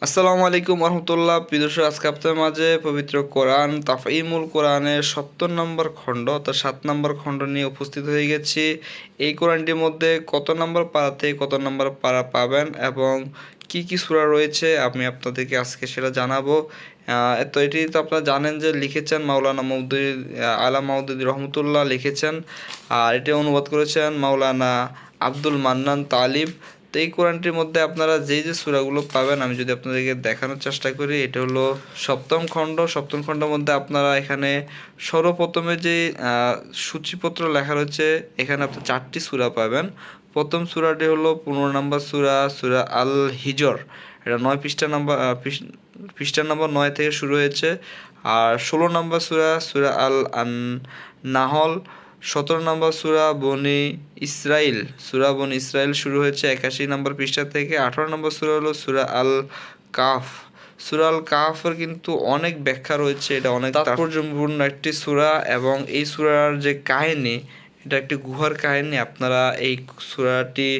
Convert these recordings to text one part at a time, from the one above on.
আসসালামু আলাইকুম রহমতুল্লাহ। প্রিয় দর্শক, আজকে আপনাদের মাঝে পবিত্র কোরআন তাফঈমুল কোরআনের ৭০ নম্বর খণ্ড অর্থাৎ ৭ নম্বর খণ্ড নিয়ে উপস্থিত হয়ে গেছি। এই কোরআনটির মধ্যে কত নম্বর পারাতে কত নম্বর পারা পাবেন এবং কি কি সূরা রয়েছে আমি আপনাদেরকে আজকে সেটা জানাবো। তো এটি তো আপনারা জানেন যে লিখেছেন মাওলানা মওদুদী আলা মওদুদী রহমতুল্লাহ লিখেছেন, আর এটি অনুবাদ করেছেন মাওলানা আব্দুল মান্নান তালিব। তো এই কোরআনটির মধ্যে আপনারা যেই যে সূরাগুলো পাবেন আমি যদি আপনাদেরকে দেখানোর চেষ্টা করি, এটা হলো সপ্তম খণ্ড। সপ্তম খণ্ডের মধ্যে আপনারা এখানে সর্বপ্রথমে যে সূচিপত্র লেখা রয়েছে, এখানে আপনি 4টি সূরা পাবেন। প্রথম সূরাটি হলো 15 নম্বর সূরা, সূরা আল হিজর। এটা 9 পৃষ্ঠা নম্বর 9 থেকে শুরু হয়েছে। আর 16 নম্বর সূরা, সূরা আল নাহল। 17 নম্বর সূরা বনি ইসরাইল, শুরু হয়েছে 81 নম্বর পৃষ্ঠা থেকে। 18 নম্বর সূরা হলো সূরা আল কাফ। সূরা আল কাফের কিন্তু অনেক ব্যাখ্যা রয়েছে, এটা অনেক তাৎপর্যপূর্ণ একটি সূরা এবং এই সূরার যে কাহিনী, এটা একটি গুহার কাহিনী। আপনারা এই সূরাটি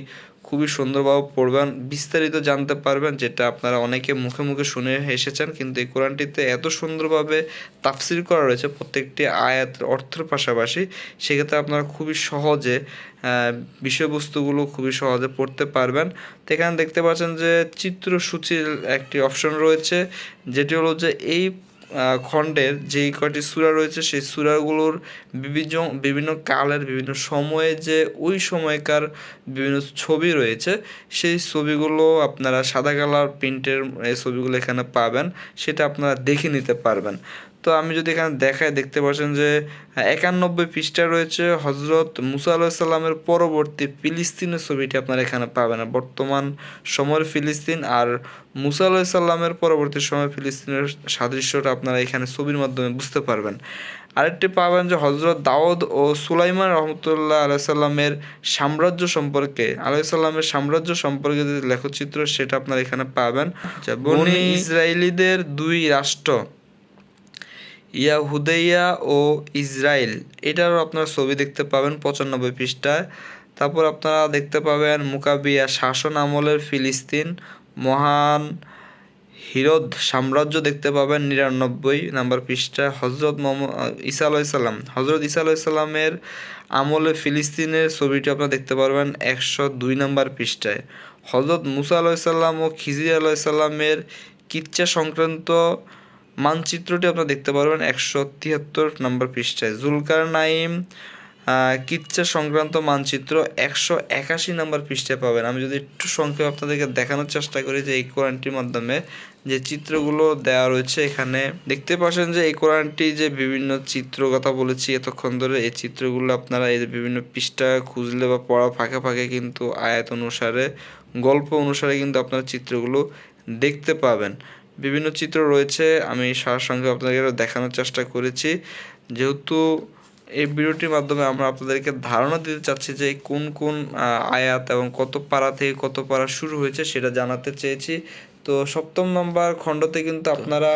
খুবই সুন্দরভাবে পড়বেন, বিস্তারিত জানতে পারবেন, যেটা আপনারা অনেকে মুখে মুখে শুনে এসেছেন, কিন্তু এই কোরআনটিতে এত সুন্দরভাবে তাফসির করা রয়েছে প্রত্যেকটি আয়াতের অর্থের পাশাপাশি, সেক্ষেত্রে আপনারা খুবই সহজে বিষয়বস্তুগুলো খুবই সহজে পড়তে পারবেন। তো এখানে দেখতে পাচ্ছেন যে চিত্রসূচির একটি অপশন রয়েছে, যেটি হলো যে এই খণ্ডের যেই কয়টি সূরা রয়েছে সেই সূরাগুলোর বিভিন্ন কালের বিভিন্ন সময়ে যে ওই সময়কার বিভিন্ন ছবি রয়েছে, সেই ছবিগুলো আপনারা সাদা কালার প্রিন্টের এই ছবিগুলো এখানে পাবেন, সেটা আপনারা দেখে নিতে পারবেন। তো আমি যদি এখানে দেখতে পাচ্ছেন যে 91 পৃষ্ঠা রয়েছে হজরত মুসা আলাইহিস সালামের পরবর্তী ফিলিস্তিনের ছবিটি আপনারা এখানে পাবেন। বর্তমান সময়ের ফিলিস্তিন আর মুসা আলাইহিস সালামের পরবর্তী সময় ফিলিস্তিনের সাদৃশ্যটা আপনারা এখানে ছবির মাধ্যমে বুঝতে পারবেন। আরেকটি পাবেন যে হজরত দাউদ ও সুলাইমান রহমতুল্লাহ আলাইসাল্লামের সাম্রাজ্য সম্পর্কে যে লেখচিত্র, সেটা আপনারা এখানে পাবেন। বনি ইসরায়েলিদের দুই রাষ্ট্র ইয়াহুদিয়া ও ইসরায়েল, এটারও আপনারা ছবি দেখতে পাবেন 95 পৃষ্ঠায়। তারপর আপনারা দেখতে পাবেন মুকাবিয়া শাসন আমলের ফিলিস্তিন, মহান হিরদ সাম্রাজ্য দেখতে পাবেন 99 নম্বর পৃষ্ঠায়। হজরত ঈসা আলাইসাল্লামের আমলে ফিলিস্তিনের ছবিটি আপনারা দেখতে পারবেন 102 নম্বর পৃষ্ঠায়। হজরত মুসা আলাইসাল্লাম ও খিজির আলাইসাল্লামের কিচ্ছা সংক্রান্ত মানচিত্রটি আপনারা দেখতে পারবেন 173 নম্বর পৃষ্ঠায়। জুলকারনাইন কিচ্ছা সংক্রান্ত মানচিত্র 181 নম্বর পৃষ্ঠায় পাবেন। আমি যদি একটু সংক্ষেপে আপনাদেরকে দেখানোর চেষ্টা করি যে এই কোরআনটির মাধ্যমে যে চিত্রগুলো দেওয়া রয়েছে, এখানে দেখতে পাচ্ছেন যে এই কোরআনটি যে বিভিন্ন চিত্র কথা বলেছি এতক্ষণ ধরে, এই চিত্রগুলো আপনারা এই বিভিন্ন পৃষ্ঠা খুঁজলে বা পড়া ফাঁকে ফাঁকে কিন্তু আয়াত অনুসারে গল্প অনুসারে কিন্তু আপনারা চিত্রগুলো দেখতে পাবেন। বিভিন্ন চিত্র রয়েছে, আমি সারসংক্ষেপে আপনাদেরকে দেখানোর চেষ্টা করেছি। যেহেতু এই ভিডিওটির মাধ্যমে আমরা আপনাদেরকে ধারণা দিতে চাচ্ছি যে কোন কোন আয়াত এবং কত পারা থেকে কত পারা শুরু হয়েছে সেটা জানাতে চেয়েছি। তো 7ম নম্বর খণ্ডতে কিন্তু আপনারা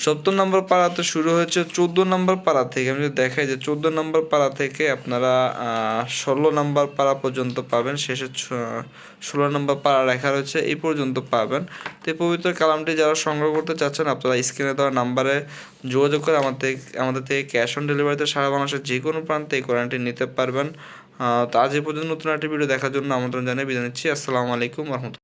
7ম নম্বর পারাতে শুরু হয়েছে 14 নম্বর পারা থেকে। আমি যদি দেখাই যে 14 নম্বর পারা থেকে আপনারা 16 নম্বর পারা পর্যন্ত পাবেন, শেষে 16 নম্বর পারা লেখা রয়েছে এই পর্যন্ত পাবেন। তো এই পবিত্র কালামটি যারা সংগ্রহ করতে চাচ্ছেন, আপনারা স্ক্রিনে দেওয়া নাম্বারে যোগাযোগ করে আমাদের থেকে ক্যাশ অন ডেলিভারিতে সারা বাংলাদেশের যে কোনো প্রান্তে এই কোরআনটি নিতে পারবেন। তো আজ এই পর্যন্ত নতুন একটি ভিডিও দেখার জন্য আমন্ত্রণ জানিয়ে বিদায় নিচ্ছি। আসসালামু আলাইকুম রহমতুল্লাহ।